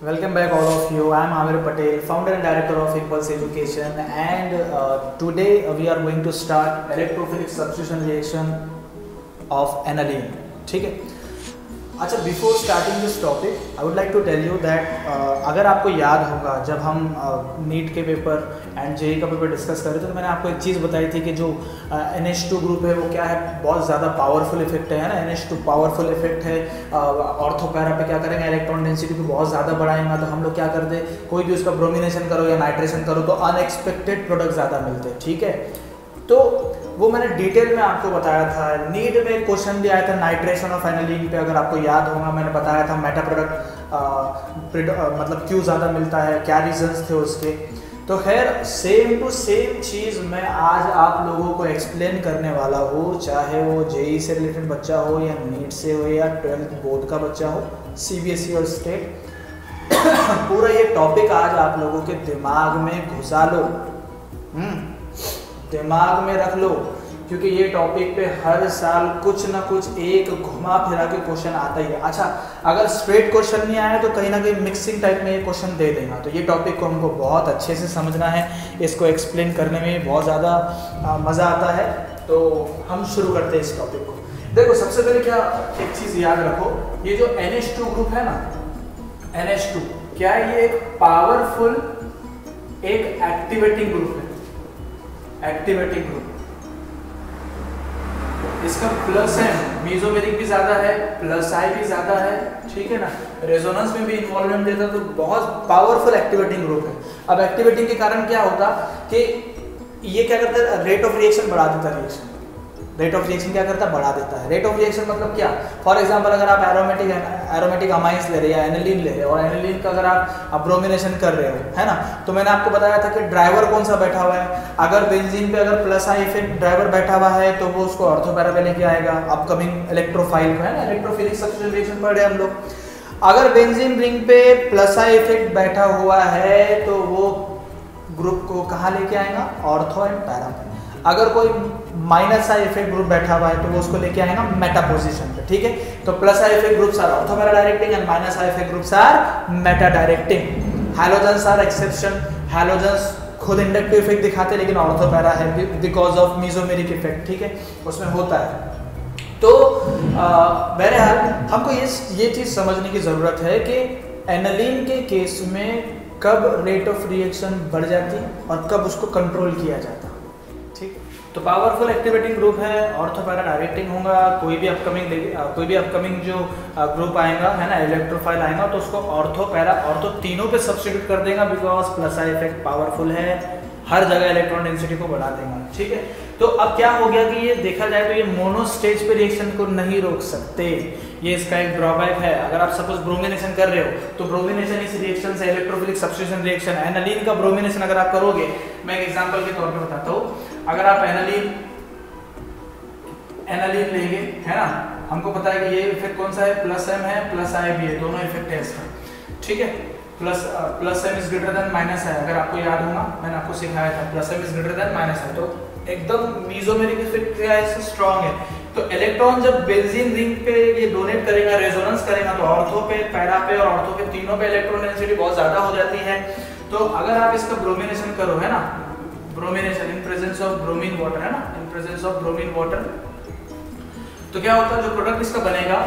Welcome back all of you. I am Amir Patel, founder and director of Impulse Education, and today we are going to start electrophilic substitution reaction of aniline. ठीक है. अच्छा, before starting this topic I would like to tell you that अगर आपको याद होगा जब हम NEET के पेपर एंड जेई का पेपर डिस्कस कर रहे थे तो मैंने आपको एक चीज़ बताई थी कि जो NH2 ग्रुप है वो क्या है, बहुत ज़्यादा पावरफुल इफेक्ट है ना. NH2 पावरफुल इफेक्ट है. ऑर्थो पैरा पे क्या करेंगे, इलेक्ट्रॉन डेंसिटी को बहुत ज़्यादा बढ़ाएंगे. तो हम लोग क्या करते, कोई भी उसका ब्रोमिनेशन करो या नाइट्रेशन करो तो अनएक्सपेक्टेड प्रोडक्ट ज़्यादा मिलते हैं. ठीक है, तो वो मैंने डिटेल में आपको बताया था. नीट में एक क्वेश्चन भी आया था नाइट्रेशन ऑफ एनिलीन पे, अगर आपको याद होगा मैंने बताया था मेटा प्रोडक्ट मतलब क्यों ज़्यादा मिलता है, क्या रीजंस थे उसके. तो खैर सेम टू सेम चीज़ मैं आज आप लोगों को एक्सप्लेन करने वाला हूँ, चाहे वो जेई से रिलेटेड बच्चा हो या नीट से हो या 12th बोर्ड का बच्चा हो, CBSE और स्टेट. पूरा ये टॉपिक आज आप लोगों के दिमाग में घुसा लो, दिमाग में रख लो, क्योंकि ये टॉपिक पे हर साल कुछ ना कुछ एक घुमा फिरा के क्वेश्चन आता ही है. अच्छा, अगर स्ट्रेट क्वेश्चन नहीं आया तो कहीं ना कहीं मिक्सिंग टाइप में ये क्वेश्चन दे देगा. तो ये टॉपिक को हमको बहुत अच्छे से समझना है, इसको एक्सप्लेन करने में बहुत ज़्यादा मज़ा आता है. तो हम शुरू करते हैं इस टॉपिक को. देखो, सबसे पहले क्या एक चीज़ याद रखो, ये जो NH2 ग्रुप है ना, NH2 क्या है, ये एक पावरफुल एक एक्टिवेटिंग ग्रुप है. एक्टिवेटिंग ग्रुप, इसका प्लस है, मीजोमेरिक भी ज्यादा है, प्लस आई भी ज्यादा है. ठीक है ना, रेजोनेंस में भी इन्वॉल्वमेंट देता, तो बहुत पावरफुल एक्टिवेटिंग ग्रुप है. अब एक्टिवेटिंग के कारण क्या होता कि ये क्या करता है, रेट ऑफ रिएक्शन बढ़ा देता है. रिएक्शन रेट ऑफ रिएक्शन क्या करता है, बढ़ा देता है. रेट ऑफ रिएक्शन मतलब क्या, फॉर एग्जांपल अगर आप एरोमेटिक अमाइंस ले रहे हैं या एनिलीन ले रहे हो और एनिलीन का अगर आप ब्रोमिनेशन कर रहे हो, है ना, तो मैंने आपको बताया था कि ड्राइवर कौन सा बैठा हुआ है. अगर बेंजीन पे अगर प्लस आई इफेक्ट ड्राइवर बैठा हुआ है तो वो उसको ऑर्थो पैरा पे लेके आएगा. अपकमिंग इलेक्ट्रोफाइल को, है ना, इलेक्ट्रोफिलिक सबस्टिट्यूशन रिएक्शन पढ़ रहे हैं हम लोग. अगर बेंजीन रिंग पे प्लस आई इफेक्ट बैठा हुआ है तो वो ग्रुप को कहाँ लेके आएगा, ऑर्थो एंड पैरा पे. अगर कोई माइनस आई इफेक्ट ग्रुप बैठा हुआ है तो वो उसको लेके आएगा मेटा पोजीशन पे. ठीक है, तो plus I effect groups are ortho para directing and minus I effect groups are meta directing. Halogens are exception. Halogens खुद इंडक्टिव इफेक्ट दिखाते हैं लेकिन ऑर्थो पैरा है बिकॉज ऑफ मीजोमेरिक इफेक्ट. ठीक है, उसमें होता है. तो बहरहाल हमको ये चीज़ समझने की ज़रूरत है कि एनिलीन के केस में कब रेट ऑफ रिएक्शन बढ़ जाती और कब उसको कंट्रोल किया जाता. ठीक, तो पावरफुल एक्टिवेटिंग ग्रुप है, ऑर्थो पैरा डायरेक्टिंग होगा. कोई भी अपकमिंग जो ग्रुप आएगा, है ना, इलेक्ट्रोफाइल आएगा तो उसको ऑर्थो पैरा ऑर्थो तीनों पे सब्स्टिट्यूट कर देगा because plus I effect powerful है, हर जगह इलेक्ट्रॉन डेंसिटी को बढ़ा देगा. ठीक है, तो अब क्या हो गया कि ये देखा जाए तो ये मोनो स्टेज पे रिएक्शन को नहीं रोक सकते. ये इसका एक ड्रॉबैक है. अगर आप सपोज ब्रोमिनेशन कर रहे हो तो ब्रोमिनेशन इस रिएक्शन से इलेक्ट्रोफिलिक सबस्टिट्यूशन रिएक्शन, एनिलीन का ब्रोमिनेशन अगर आप करोगे, मैं एक एग्जांपल के तौर पे बताता हूँ. अगर आप एनिलीन लेंगे, है ना, हमको पता है कि ये इफेक्ट कौन सा है, प्लस एम है, प्लस आई भी है, दोनों इफेक्ट है इसका. ठीक है, plus M is greater than minus है. अगर आपको याद होगा मैंने आपको सिखाया था plus M is greater than minus है, तो एकदम मीजोमेरिक इफेक्ट क्या है, स्ट्रांग है. तो इलेक्ट्रॉन जब बेंजीन रिंग पे ये डोनेट करेगा, रेजोनेंस करेगा, तो ऑर्थो पे, पैरा पे और ऑर्थो पे तीनों पे इलेक्ट्रॉन डेंसिटी बहुत ज्यादा हो जाती है. तो अगर आप इसका ब्रोमिनेशन करो, है ना, bromination in presence of bromine water, है ना, in presence of bromine water, तो क्या होता है, जो प्रोडक्ट इसका बनेगा,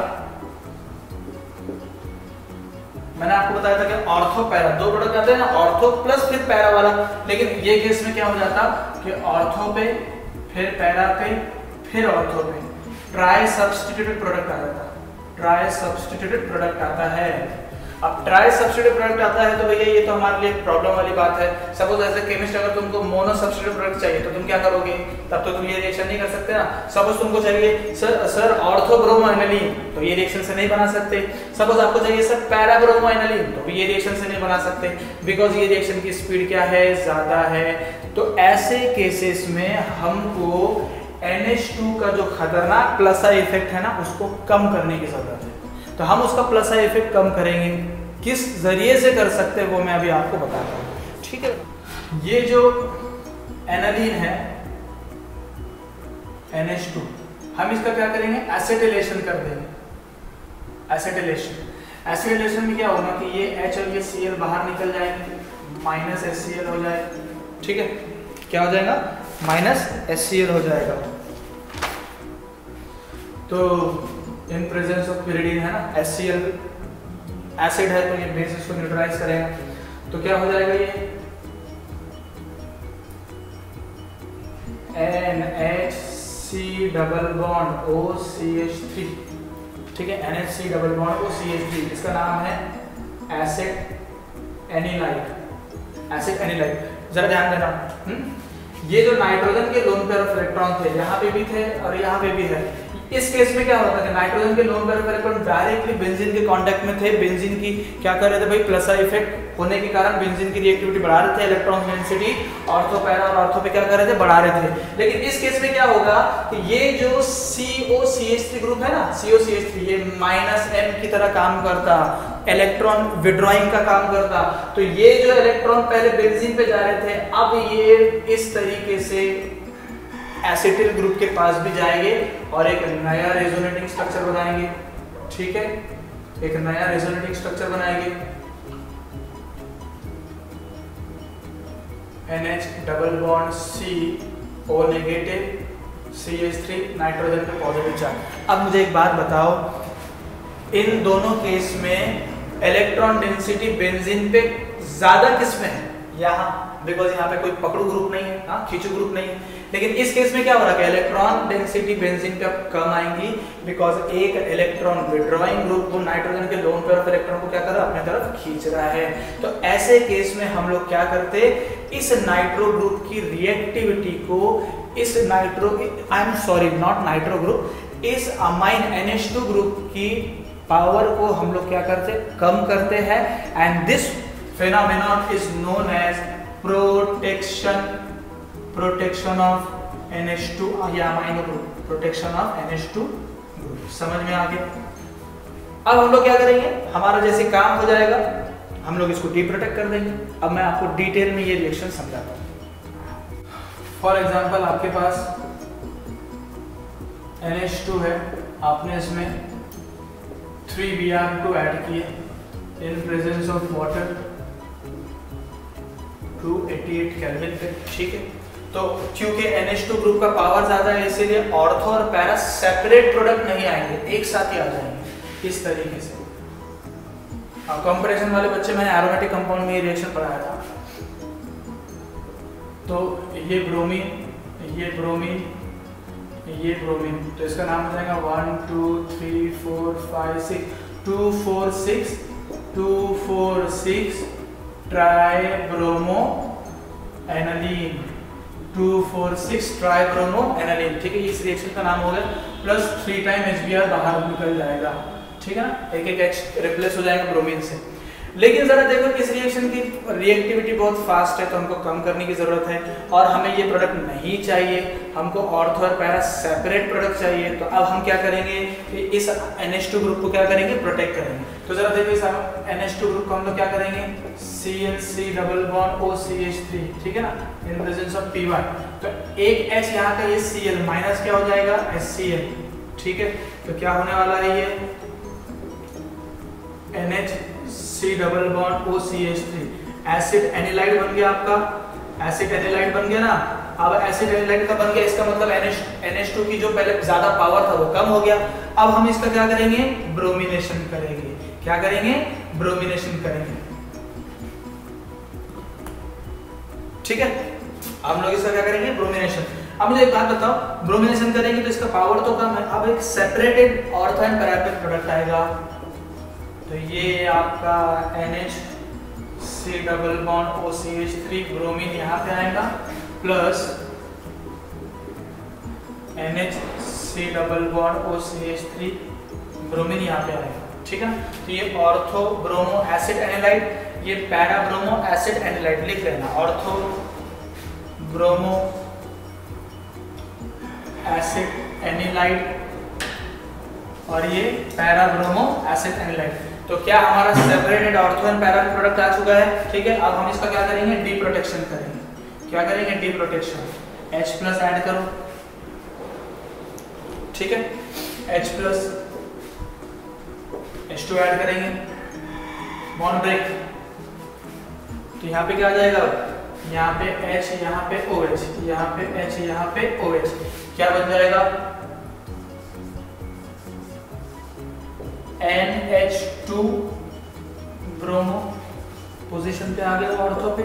मैंने आपको बताया था कि ऑर्थो पैरा दो प्रोडक्ट आते हैं ना, ऑर्थो प्लस फिर पैरा वाला. लेकिन ये केस में क्या हो जाता कि ऑर्थो पे फिर पैरा पे फिर ऑर्थो पे ट्राई सब्स्टिट्यूटेड प्रोडक्ट आ जाता है. ट्राई सब्स्टिट्यूटेड प्रोडक्ट आता है. अब ट्राई सब्स्टिट्यूटेड प्रोडक्ट आता है तो भैया ये तो हमारे लिए प्रॉब्लम वाली बात है. सपोज एज ए केमिस्ट अगर तुमको मोनो सब्स्टिट्यूटेड प्रोडक्ट चाहिए तो तुम क्या करोगे, तब तो तुम ये रिएक्शन नहीं कर सकते ना. सपोज तुमको चाहिए सर ऑर्थो ब्रोमो एनिलीन, तो ये रिएक्शन से नहीं बना सकते. सपोज आपको चाहिए सर पैरा ब्रोमो एनिलीन, तो भी ये रिएक्शन से नहीं बना सकते बिकॉज ये रिएक्शन की स्पीड क्या है, ज्यादा है. तो ऐसे केसेस में हमको NH2 का जो खतरनाक प्लस आई इफेक्ट है ना, उसको कम करने की जरूरत है. तो हम उसका प्लस आई इफेक्ट कम करेंगे, किस जरिए से कर सकते हैं वो मैं अभी आपको बताता हूँ. ठीक है, ये जो एनिलीन है NH2, हम इसका क्या करेंगे, एसिटिलेशन कर देंगे. एसिटिलेशन एसिडेशन में क्या होगा कि ये H और ये Cl बाहर निकल जाएंगे, माइनस HCl हो जाएगा, ठीक है, क्या हो जाएगा, माइनस HCl हो जाएगा। तो इन प्रेजेंस ऑफ pyridine है ना, HCl एसिड है तो ये बेस इसको न्यूट्रलाइज करेगा, तो क्या हो जाएगा, ये NHC डबल बॉन्ड OCH3, ठीक है, NHC डबल बॉन्ड OCH3, इसका नाम है एसिड एनिलाइड, एसिड एनिलाइड। जरा ध्यान देना, ये जो नाइट्रोजन के लोन पेयर ऑफ इलेक्ट्रॉन थे, यहाँ पे भी थे और यहाँ पे भी है। इस केस में क्या होता है, नाइट्रोजन के lone pair of electron directly benzene के कांटेक्ट में थे, बेंजीन की क्या कर रहे थे भाई, प्लस इफेक्ट होने के कारण बेंजीन की रिएक्टिविटी बढ़ा रहे थे, इलेक्ट्रॉन डेंसिटी ऑर्थो पैरा और ऑर्थो पे क्या कर रहे थे, बढ़ा रहे थे। लेकिन इस केस में क्या होगा कि ये जो COCH3 ग्रुप है ना, COCH3, ये -M की तरह काम करता, इलेक्ट्रॉन विड्रॉइंग का काम करता। तो ये जो इलेक्ट्रॉन पहले बेंजीन पे जा रहे थे, अब ये इस तरीके से एसिटिल ग्रुप के पास भी जाएंगे और एक नया रेजोनेटिंग स्ट्रक्चर बनाएंगे, ठीक है, एक नया रेजोनेटिंग स्ट्रक्चर बनाएंगे, NH double bond CO negative CH3 nitrogen पे पॉजिटिव चार्ज। अब मुझे एक बात बताओ, इन दोनों केस में इलेक्ट्रॉन डेंसिटी बेंजीन पे ज्यादा किस में है, यहाँ, बिकॉज यहाँ पे कोई पकड़ू ग्रुप नहीं है, हाँ, खींचू ग्रुप नहीं है। लेकिन इस केस में क्या हो रहा है, इलेक्ट्रॉन डेंसिटी बेंजीन पे कम आएंगी, बिकॉज एक इलेक्ट्रॉन विड्रॉइंग ग्रुप वो नाइट्रोजन के लोन पेयर ऑफ इलेक्ट्रॉन को क्या कर रहा है, अपनी तरफ खींच रहा है। तो ऐसे केस में हम लोग क्या करते, इस नाइट्रो ग्रुप की रिएक्टिविटी को, इस nitro, I am sorry, not nitro group, इस अमाइन NH2 ग्रुप की पावर को हम लोग क्या करते, कम करते हैं। And this phenomenon is known as protection of NH2 या amino group, protection of NH2 group. समझ में आ गया? अब हम लोग क्या करेंगे, हमारा जैसे काम हो जाएगा हम लोग इसको डीप्रोटेक्ट कर देंगे। अब मैं आपको डिटेल में ये रिएक्शन समझाता हूँ। फॉर एग्जांपल आपके पास NH2 है, आपने इसमें 3Br2 ऐड किए in presence of water 288 kelvin पे, ठीक है। तो क्योंकि NH2 ग्रुप का पावर ज्यादा है, इसीलिए ऑर्थो और पैरा सेपरेट प्रोडक्ट नहीं आएंगे, एक साथ ही आ जाएंगे इस तरीके से। कंपैरिजन वाले बच्चे मैंने एरोमेटिक कंपाउंड में ये रिएक्शन पढ़ाया था। तो ये ब्रोमीन, ये ब्रोमीन, ये ब्रोमीन, तो इसका नाम हो जाएगा 1 2 3 4 5 6 246 246 ट्राइब्रोमो एनालीन, 246 ट्राइब्रोमो एनालीन, ठीक है। इस रिएक्शन का नाम हो गया, प्लस 3 टाइम HBr बाहर निकल जाएगा, ठीक है ना, एक एक H रिप्लेस हो जाएगा ब्रोमीन से। लेकिन जरा देखो इस रिएक्शन की रिएक्टिविटी बहुत फास्ट है, तो हमको कम करने की जरूरत है, और हमें ये प्रोडक्ट नहीं चाहिए, हमको ऑर्थो और पैरा सेपरेट प्रोडक्ट चाहिए। तो अब हम क्या करेंगे कि इस NH2 ग्रुप को क्या करेंगे, प्रोटेक्ट करेंगे। तो जरा देखो इस NH2 ग्रुप को हम लोग क्या करेंगे, ClC डबल बॉन्ड OCH3, ठीक है ना, इन प्रेजेंस ऑफ Py। तो एक H यहाँ का, ये Cl माइनस क्या हो जाएगा, HCl, ठीक है। तो क्या होने वाला है, ये NHC double bond OCH3 acid anilide बन गया आपका, एसिड एनिलाइड बन गया ना। अब एसिड एनिलाइड का बन गया, इसका मतलब NH2 की जो पहले ज्यादा पावर था वो कम हो गया। अब हम इसका क्या करेंगे, ब्रोमिनेशन करेंगे। क्या करेंगे, ब्रोमिनेशन करेंगे, ठीक है। हम लोग इसका क्या करेंगे, ब्रोमिनेशन। अब मुझे एक बात बताओ, ब्रोमिनेशन करेंगे तो इसका पावर तो कम है, अब एक separated ortho and para product आएगा। तो ये आपका NHC double bond OCH3 bromine यहाँ पे आएगा, plus NHC double bond OCH3 bromine यहाँ पे आएगा, ठीक है ना। तो ये ऑर्थो ब्रोमो एसिड एनिलाइड, ये पैरा ब्रोमो एसिड एनिलाइड लिख लेना, ऑर्थो ब्रोमो एसिड एनिलाइड और ये पैरा ब्रोमो एसिड एनिलाइड। तो क्या हमारा separated ortho and para product आ चुका है, ठीक है। अब हम इसका क्या करेंगे, डी प्रोटेक्शन करेंगे। क्या करेंगे, D protection, H plus add करो, ठीक है, H प्लस H2 ऐड करेंगे, बॉन्ड ब्रेक, तो यहाँ पे क्या आ जाएगा, यहाँ पे H, यहाँ पे OH, यहाँ पे H, यहाँ पे OH, क्या बन जाएगा NH2 ब्रोमो, पोजीशन पे आ गया ऑर्थो पे,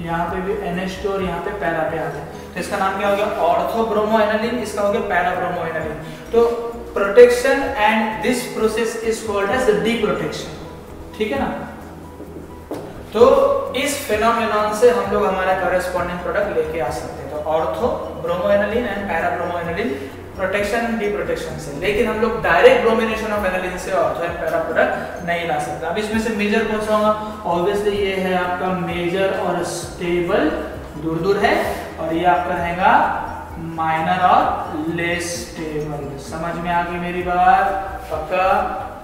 यहाँ पे भी NH2 और यहाँ पे पैरा पे आ गया, तो इसका नाम क्या हो गया ऑर्थो ब्रोमो एनालिन, इसका हो गया पैरा ब्रोमो एनालिन। तो protection and this process is called as deprotection, ठीक है ना। तो इस फेनोमेनन से हम लोग हमारा कॉरेस्पॉन्डिंग प्रोडक्ट लेके आ सकते हैं, तो ortho bromo aniline and para bromo aniline protection and D protection से, लेकिन हम लोग डायरेक्ट ब्रोमिनेशन ऑफ एनालिन से ऑर्थो एंड पैरा प्रोडक्ट नहीं ला सकते। अब इसमें से मेजर कौन सा होगा, ऑब्वियसली ये है आपका मेजर और स्टेबल, दूर दूर है, और ये आपका रहेगा माइनर और लेस स्टेबल। समझ में आ गई मेरी बात, पक्का,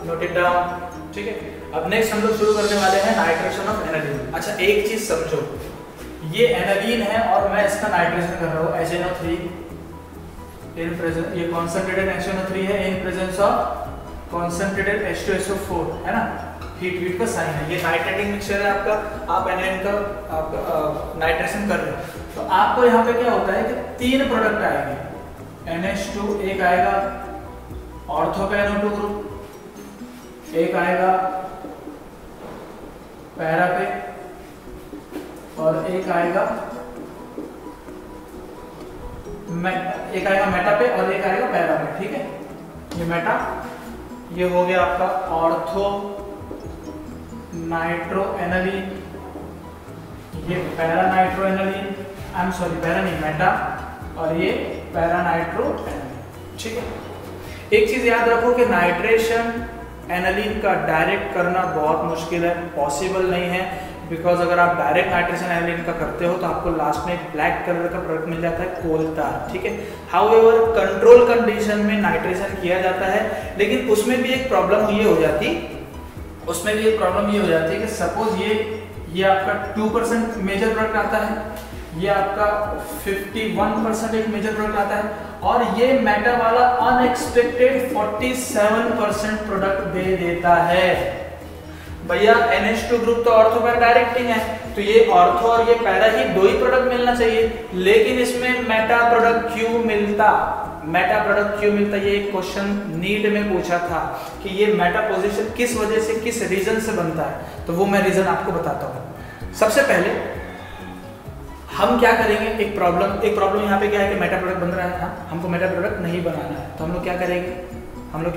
नोट इट डाउन, ठीक है। अब नेक्स्ट हम लोग शुरू करने वाले हैं नाइट्रेशन ऑफ एनालिन। अच्छा एक चीज समझो, ये एनालिन है और मैं इसका नाइट्रेशन कर रहा हूँ HNO3 इन प्रेजेंस, ये कॉन्सेंट्रेटेड HNO3 है in presence of concentrated H2SO4, है ना, हीट का साइन है, ये नाइट्रेटिंग मिक्सचर है आपका, आप एनालिन का आप नाइट्रेशन कर रहे हो, तो आपको यहाँ पे क्या होता है कि 3 प्रोडक्ट आएंगे, NH2 एक आएगा ऑर्थो पे NO2 ग्रुप, एक आएगा पैरा पे, और एक आएगा मेटा पे, और एक आएगा पैरा पे, ठीक है। ये मेटा, ये हो गया आपका ऑर्थो नाइट्रो एनालिन, ये para nitro aniline, I am sorry para नहीं मेटा, और ये पैरा नाइट्रो एनालिन, ठीक है। एक चीज याद रखो कि नाइट्रेशन एनालिन का डायरेक्ट करना बहुत मुश्किल है, पॉसिबल नहीं है, बिकॉज अगर आप डायरेक्ट नाइट्रेशन एनालिन का करते हो तो आपको लास्ट में एक ब्लैक कलर का प्रोडक्ट मिल जाता है कोल तार, ठीक है। हाउएवर कंट्रोल कंडीशन में नाइट्रेशन किया जाता है, लेकिन उसमें भी एक प्रॉब्लम ये हो जाती है कि सपोज ये आपका 2% मेजर प्रोडक्ट आता है, ये आपका 51% एक मेजर प्रोडक्ट आता है, और ये मेटा वाला अनएक्सपेक्टेड 47% प्रोडक्ट दे देता है। भैया NH2 ग्रुप तो ऑर्थो पैरा डायरेक्टिंग है, तो ये ऑर्थो और ये पैरा ही 2 ही प्रोडक्ट मिलना चाहिए, लेकिन इसमें मेटा प्रोडक्ट क्यों मिलता, ये एक क्वेश्चन नीट में पूछा था कि ये मेटा पोजीशन किस वजह से, किस रीजन से बनता है, तो वो मैं रीजन आपको बताता हूँ। सबसे पहले हम क्या करेंगे, एक प्रॉब्लम यहाँ पे क्या है कि मेटा प्रोडक्ट बन रहा है, हमको मेटा प्रोडक्ट नहीं बनाना है, तो हम लोग क्या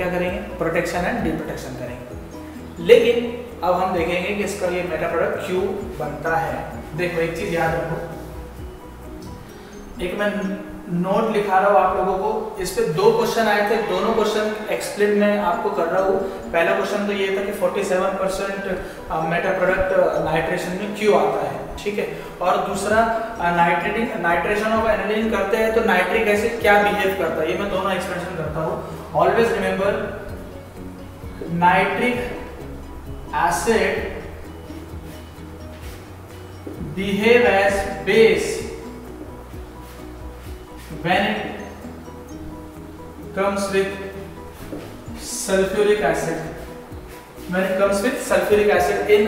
करेंगे, प्रोटेक्शन एंड डी प्रोटेक्शन करेंगे। लेकिन अब हम देखेंगे कि इसका ये मेटा प्रोडक्ट क्यों बनता है। देखो एक चीज याद रखो, एक मैं नोट लिखा रहा हूँ आप लोगों को, इस पे 2 क्वेश्चन आए थे, दोनों क्वेश्चन एक्सप्लेन मैं आपको कर रहा हूँ। पहला क्वेश्चन तो ये था कि 47% मेटा प्रोडक्ट नाइट्रेशन में क्यों आता है, ठीक है, और दूसरा नाइट्रेशन ऑफ एनालिन करते हैं तो नाइट्रिक एसिड क्या बिहेव करता है, ये मैं दोनों एक्सप्लेनेशन करता हूँ। Always remember, nitric acid behave as base when it comes with sulfuric acid, in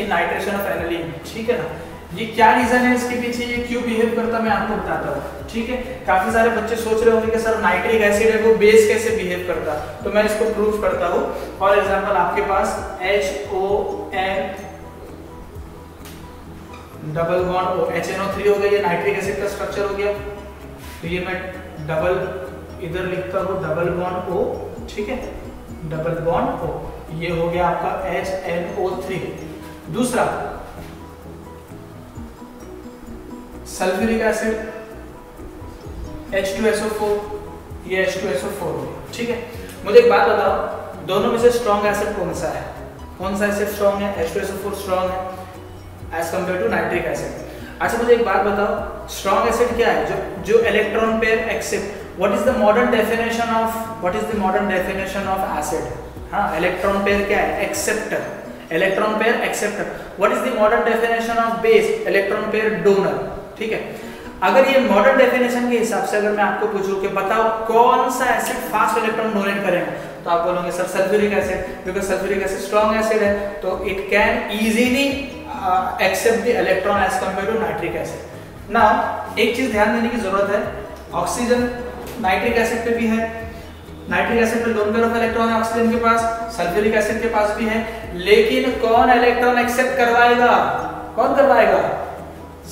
nitration of aniline, ठीक है ना। ये क्या रीजन है इसके पीछे, ये क्यों बिहेव करता है, मैं आपको बताता हूँ, ठीक है। काफी सारे बच्चे सोच रहे होंगे कि सर नाइट्रिक एसिड है वो बेस कैसे बिहेव करता, तो मैं इसको प्रूफ करता हूँ। फॉर एग्जांपल आपके पास HON double bond O, HNO3 हो गया, ये नाइट्रिक एसिड का स्ट्रक्चर हो गया, तो ये मैं डबल इधर लिखता हूँ डबल बॉन्ड O, ठीक है, डबल बॉन्ड O, ये हो गया आपका HNO3। दूसरा सल्फ्यूरिक एसिड H2SO4, ये H2SO4 हो गया, ठीक है। मुझे एक बात बताओ, दोनों में से स्ट्रॉन्ग एसिड कौन सा है, एसिड स्ट्रॉन्ग है, H2SO4 स्ट्रॉन्ग है as compare to nitric acid. अच्छा मुझे एक बात बताओ, स्ट्रॉन्ग एसिड क्या है, जो electron pair accept, what is the modern definition of acid, हाँ इलेक्ट्रॉन पेयर क्या है, acceptor, electron pair acceptor. What is the modern definition of base, electron pair donor, ठीक है। अगर ये मॉडर्न डेफिनेशन के हिसाब से अगर मैं आपको पूछूं कि बताओ कौन सा एसिड फास्ट इलेक्ट्रॉन डोनेट करेगा, तो आप बोलोगे sir sulphuric acid, because sulphuric acid strong acid है, तो it can easily accept the electron as compare to nitric acid. Now एक चीज ध्यान देने की जरूरत है, ऑक्सीजन नाइट्रिक एसिड पे भी है, नाइट्रिक एसिड पे लोन पेयर ऑफ इलेक्ट्रॉन है ऑक्सीजन के पास, सल्फ्यूरिक एसिड के पास भी है, लेकिन कौन इलेक्ट्रॉन एक्सेप्ट करवाएगा, कौन करवाएगा,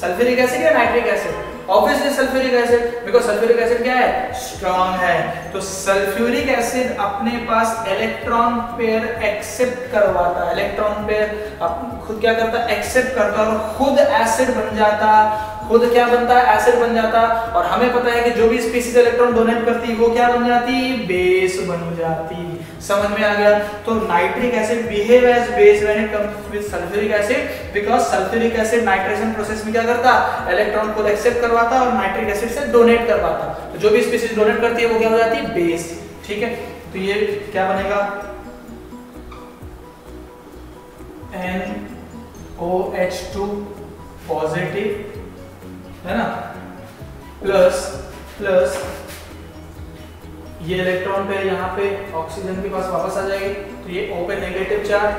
सल्फ्यूरिक एसिड या nitric acid? Obviously sulphuric acid, because sulphuric acid क्या है, स्ट्रॉन्ग है, तो सल्फ्यूरिक एसिड अपने पास इलेक्ट्रॉन पेयर एक्सेप्ट करवाता है, इलेक्ट्रॉन पेयर खुद क्या करता है, एक्सेप्ट करता और खुद एसिड बन जाता, खुद क्या बनता है, एसिड बन जाता। और हमें पता है कि जो भी स्पीशीज इलेक्ट्रॉन डोनेट करती है वो क्या बन जाती, बेस बन जाती। समझ में आ गया? तो nitric acid behave as base when it comes with sulphuric acid, because sulphuric acid nitration process में क्या करता, इलेक्ट्रॉन को एक्सेप्ट करवाता और नाइट्रिक एसिड से डोनेट करवाता। तो जो भी स्पीशीज डोनेट करती है वो क्या हो जाती है, बेस। ठीक है, तो ये क्या बनेगा, NOH2 पॉजिटिव, है ना, प्लस ये इलेक्ट्रॉन पे यहाँ पे ऑक्सीजन के पास वापस आ जाएगी, तो ये O पे negative charge,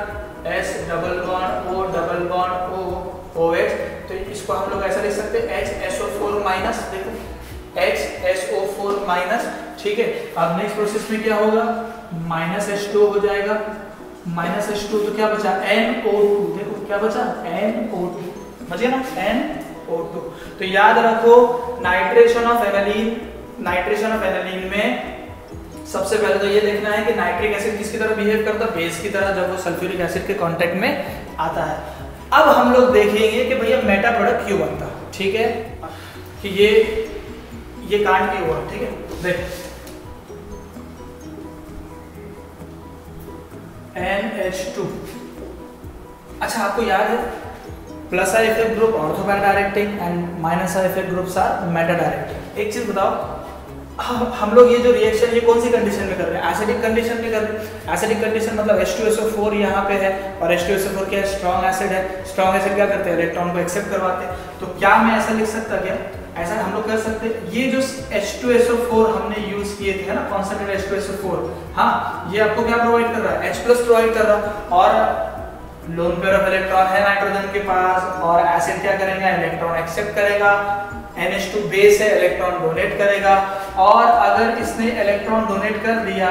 S double bond O double bond O OH, तो इसको हम लोग ऐसा लिख सकते हैं HSO4 माइनस, देखो HSO4 माइनस। ठीक है, अब नेक्स्ट प्रोसेस में क्या होगा, माइनस H2 हो जाएगा, माइनस H2 तो क्या बचा, NO2, देखो क्या बचा, NO2, बचे ना, NO2। तो याद रखो nitration of aniline, nitration of aniline में सबसे पहले तो ये देखना है कि नाइट्रिक एसिड किसकी तरह बिहेव करता है, बेस की तरह, जब वो सल्फ्यूरिक एसिड के कांटेक्ट में आता है। अब हम लोग देखेंगे कि भैया मेटा प्रोडक्ट क्यों बनता है। ठीक है, कि ये कांड क्यों हुआ। ठीक है, देख NH2, अच्छा आपको याद है plus I effect group ortho para directing and minus I effect groups are meta directing. एक चीज बताओ, हम लोग ये जो रिएक्शन ये कौन सी कंडीशन में कर रहे हैं, एसिडिक कंडीशन में कर रहे हैं। एसिडिक कंडीशन मतलब H2SO4 यहाँ पे है और H2SO4 क्या है, स्ट्रॉन्ग एसिड है। स्ट्रॉन्ग एसिड क्या करते हैं, इलेक्ट्रॉन को एक्सेप्ट करवाते हैं। तो क्या मैं ऐसा लिख सकता, क्या ऐसा हम लोग कर सकते हैं, ये जो H2SO4 हमने यूज किए थे ना, कॉन्सेंट्रेट H2SO4, हाँ ये आपको क्या प्रोवाइड कर रहा है, H+ प्रोवाइड कर रहा है, और लोन पेयर ऑफ इलेक्ट्रॉन है नाइट्रोजन के पास, और एसिड क्या करेगा, इलेक्ट्रॉन एक्सेप्ट करेगा, NH2 बेस है, इलेक्ट्रॉन डोनेट करेगा, और अगर इसने इलेक्ट्रॉन डोनेट कर दिया,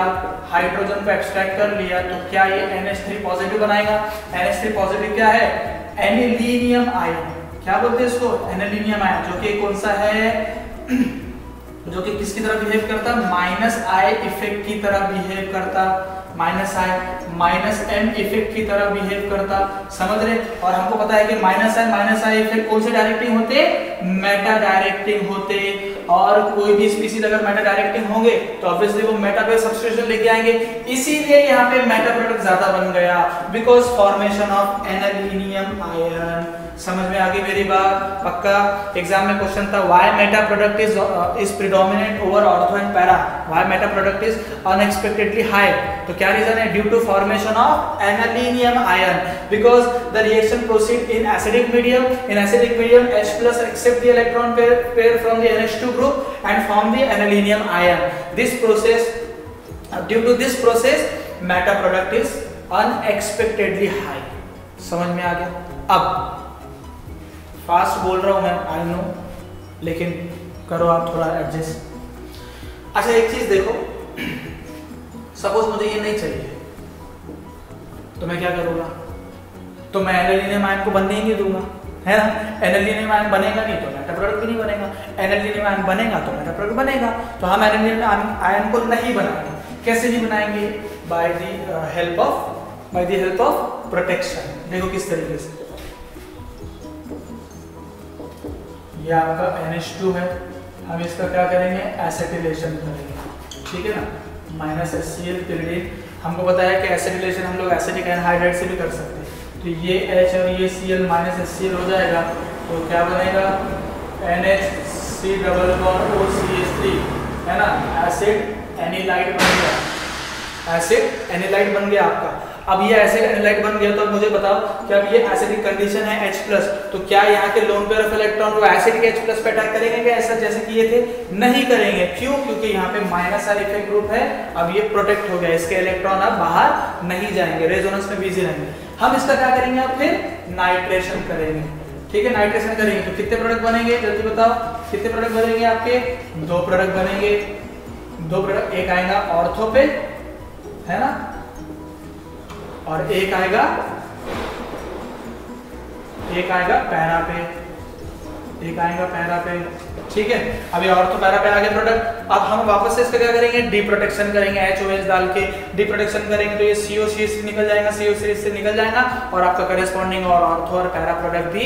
हाइड्रोजन को एक्सट्रैक्ट कर लिया, तो क्या ये NH3 पॉजिटिव बनाएगा। NH3 पॉजिटिव क्या है, एनिलीनियम आयन, क्या बोलते हैं इसको, एनिलीनियम आयन, जो कि कौन सा है, जो कि किसकी तरह बिहेव करता, माइनस आई इफेक्ट की तरह बिहेव करता, माइनस एम इफेक्ट की तरह बिहेव करता। समझ रहे? और हमको पता है कि माइनस आई इफेक्ट कौन से डायरेक्टिंग होते, मेटा डायरेक्टिंग होते, और कोई भी स्पीशीज अगर मेटा डायरेक्टिंग होंगे तो ऑब्वियसली वो मेटा पे सब्स्टिट्यूशन लेके आएंगे, इसीलिए यहाँ पे मेटा प्रोडक्ट ज्यादा बन गया, because formation of anilinium ion. समझ में आ गई मेरी बात? पक्का एग्जाम में क्वेश्चन था, why meta product is predominant over ortho and para, why meta product is unexpectedly high. तो क्या रीजन है, due to formation of anilinium ion, because the reaction proceed in acidic medium, H+ accept the electron pair from the NH2 group and form the analinium ion. This process, due to this process, meta product is unexpectedly high. समझ में आ गया? अब fast बोल रहा हूं मैं, I know, लेकिन करो आप थोड़ा एडजस्ट। अच्छा एक चीज देखो, सपोज मुझे ये नहीं चाहिए, तो मैं क्या करूंगा, तो मैं एनालिनियम आयन को बनने ही नहीं दूंगा, है ना। एनालिनियम आयन बनेगा नहीं तो मेटा प्रोडक्ट भी नहीं बनेगा, एनालिनियम आयन बनेगा तो मेटा प्रोडक्ट बनेगा। तो हम एनालिनियम आयन को नहीं बनाएंगे, कैसे नहीं बनाएंगे, by the help of protection. देखो किस तरीके से, ये आपका NH2 है, हम इसका क्या करेंगे, एसिटिलेशन करेंगे, ठीक है ना, माइनस HCl pyridine। हमको पता है कि एसिटिलेशन हम लोग एसिटिक एनहाइड्राइड से भी कर सकते हैं, तो ये H और ये Cl माइनस HCl हो जाएगा, तो क्या बनेगा, NHC डबल बॉन्ड OCH3, है ना, एसिड एनिलाइड बन गया, एसिड एनिलाइड बन गया आपका। अब ये एसिड एनालाइट बन गया, तो अब मुझे बताओ कि अब ये एसिडिक कंडीशन है H+, तो क्या यहाँ के लोन पेयर ऑफ इलेक्ट्रॉन वो एसिड के H+ पे अटैक करेंगे क्या ऐसा जैसे कि ये थे? नहीं करेंगे। क्यों? क्योंकि यहाँ पे माइनस सल्फेट ग्रुप है, अब ये प्रोटेक्ट हो गया, इसके इलेक्ट्रॉन अब बाहर नहीं जाएंगे, रेजोनेंस में बिजी रहेंगे। हम इसका क्या करेंगे अब फिर नाइट्रेशन करेंगे, ठीक है, नाइट्रेशन करेंगे तो कितने प्रोडक्ट बनेंगे जल्दी बताओ, कितने प्रोडक्ट बनेंगे आपके? 2 प्रोडक्ट बनेंगे, 2 प्रोडक्ट, एक आएगा ऑर्थो पे, है ना, और एक आएगा पैरा पे, एक आएगा पैरा पे, ठीक है। अभी ऑर्थो पैरा पे आ गए प्रोडक्ट। अब हम वापस से इसका क्या करेंगे? डी प्रोटेक्शन करेंगे, HOH डाल के डी प्रोटेक्शन करेंगे तो ये CO से निकल जाएगा, CO से निकल जाएगा और आपका करेस्पॉन्डिंग और ऑर्थो और पैरा प्रोडक्ट भी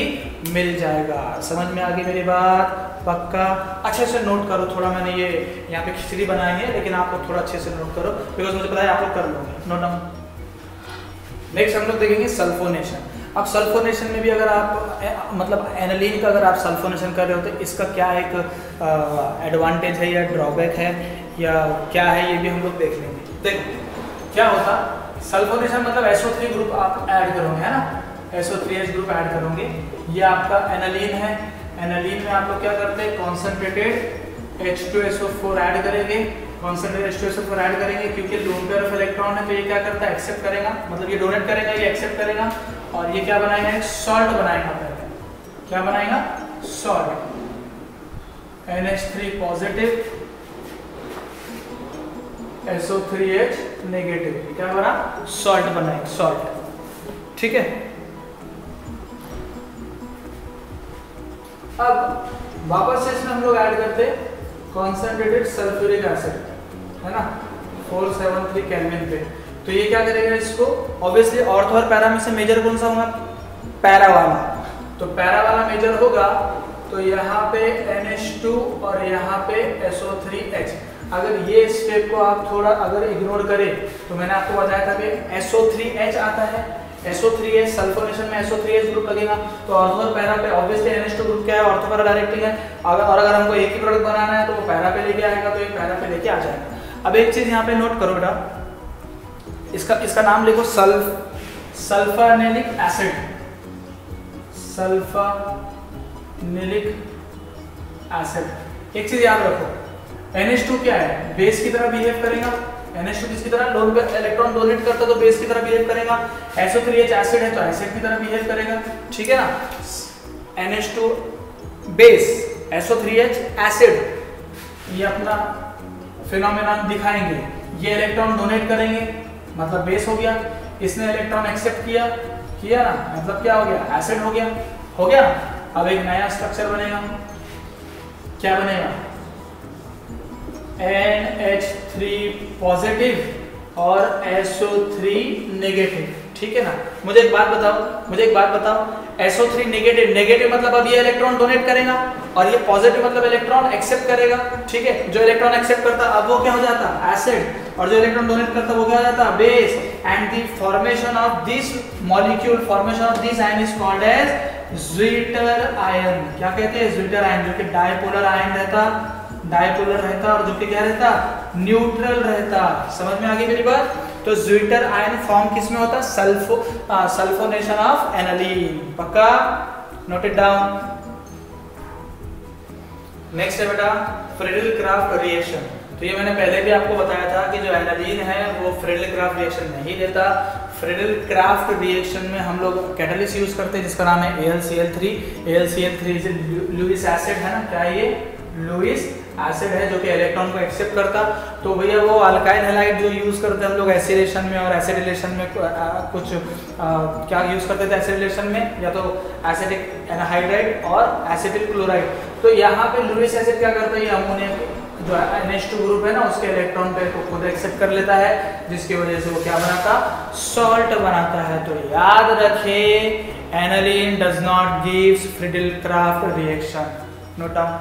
मिल जाएगा। समझ में आ गई मेरी बात? पक्का? अच्छे से नोट करो थोड़ा, मैंने ये यहाँ पे खिचड़ी बनाई है लेकिन आप लोग थोड़ा अच्छे से नोट करो बिकॉज मुझे पता है आप लोग कर लोगे। Note down. नेक्स्ट हम लोग देखेंगे सल्फोनेशन। अब सल्फोनेशन में भी अगर आप मतलब एनालीन का अगर आप सल्फोनेशन कर रहे हो तो इसका क्या एक एडवांटेज है या ड्रॉबैक है या क्या है, ये भी हम लोग देख लेंगे। देखो क्या होता, सल्फोनेशन मतलब SO3 ग्रुप आप ऐड करोगे, है ना, SO3H ग्रुप ऐड करोगे, ये आपका एनालीन है। एनालीन में आप लोग क्या करते हैं? कॉन्सेंट्रेटेड H2SO4 ऐड करेंगे, कॉन्सेंट्रेटेड H2SO4 ऐड करेंगे क्योंकि लोन पेयर ऑफ इलेक्ट्रॉन है तो ये क्या करता है? एक्सेप्ट करेगा, मतलब ये डोनेट करेगा, ये एक्सेप्ट करेगा और ये क्या बनाएगा? एक सॉल्ट बनाएगा। पहले क्या बनाएगा? Salt, NH3 positive SO3H negative, क्या बना? सॉल्ट बनाएगा, सॉल्ट, ठीक है। अब वापस से इसमें हम लोग ऐड करते हैं कॉन्सेंट्रेटेड सल्फ्यूरिक एसिड, है ना, 473 केल्विन पे। तो ये क्या करेगा? इसको ऑब्वियसली ऑर्थो और पैरा में से मेजर कौन सा होगा? पैरा वाला। तो पैरा वाला मेजर होगा तो यहाँ पे NH2 और यहाँ पे SO3H। अगर ये स्टेप को आप थोड़ा अगर इग्नोर करें तो मैंने आपको बताया था कि SO3H आता है, SO3H सल्फोनेशन में SO3H ग्रुप लगेगा तो ऑर्थो और पैरा पे ऑब्वियसली NH2 ग्रुप क्या है? ऑर्थो पैरा डायरेक्टिंग है। अगर हमको एक ही प्रोडक्ट बनाना है तो वो पैरा पे लेके आएगा, तो ये पैरा पे लेके आ जाएगा। अब एक चीज यहाँ पे नोट करो बेटा, इसका नाम लिखो सल्फानिलिक एसिड, सल्फानिलिक एसिड। एक चीज याद रखो, NH2 क्या है? बेस की तरह बिहेव करेगा। NH2 किसकी तरह? लोन पे इलेक्ट्रॉन डोनेट करता तो बेस की तरह बिहेव करेगा। SO3H एसिड है तो एसिड की तरह बिहेव करेगा, ठीक है ना। NH2 बेस, SO3H एसिड, ये अपना फिनोमेनन दिखाएंगे। ये इलेक्ट्रॉन डोनेट करेंगे मतलब बेस हो गया, इसने इलेक्ट्रॉन एक्सेप्ट किया ना, मतलब क्या हो गया? एसिड हो गया। अब एक नया स्ट्रक्चर बनेगा, क्या बनेगा? NH3 पॉजिटिव और SO3 नेगेटिव, ठीक है ना। मुझे एक बात बताओ, SO3 नेगेटिव मतलब अब ये इलेक्ट्रॉन डोनेट करेगा और ये पॉजिटिव मतलब इलेक्ट्रॉन एक्सेप्ट करेगा, ठीक है। जो इलेक्ट्रॉन एक्सेप्ट करता अब वो क्या हो जाता? एसिड, और जो इलेक्ट्रॉन डोनेट करता वो क्या हो जाता? Base. And the formation of this molecule, formation of this ion is called as zwitter ion. क्या कहते हैं? ज्विटर आयन, जो कि डायपोलर आयन रहता और जो कि क्या रहता? न्यूट्रल रहता। समझ में आ गई मेरी बात? तो ज्विटर आयन फॉर्म किस में होता? Sulphonation of aniline. पक्का? Note it down. नेक्स्ट है बेटा फ्रेडल-क्राफ्ट रिएक्शन। तो ये मैंने पहले भी आपको बताया था कि जो एनालीन है वो फ्रेडल-क्राफ्ट रिएक्शन नहीं देता। फ्रेडल-क्राफ्ट रिएक्शन में हम लोग कैटलिस्ट यूज करते हैं जिसका नाम है AlCl3। AlCl3 लुईस एसिड है ना, क्या है ये? लुईस एसिड है जो कि इलेक्ट्रॉन को एक्सेप्ट करता। तो भैया वो अल्काइल हैलाइड जो यूज करते हैं हम लोग एसिडेशन में और एसिडिलेशन में कुछ क्या यूज करते थे एसिडिलेशन में? या तो एसिडिक एनहाइड्राइड और एसिटिल क्लोराइड। तो यहाँ पे लुईस एसिड क्या करता है? ये अमोनिया जो NH2 ग्रुप है ना उसके इलेक्ट्रॉन पे को खुद एक्सेप्ट कर लेता है, जिसकी वजह से वो क्या बनाता? सॉल्ट बनाता है। तो याद रखें aniline does not gives Friedel Crafts reaction. Note down.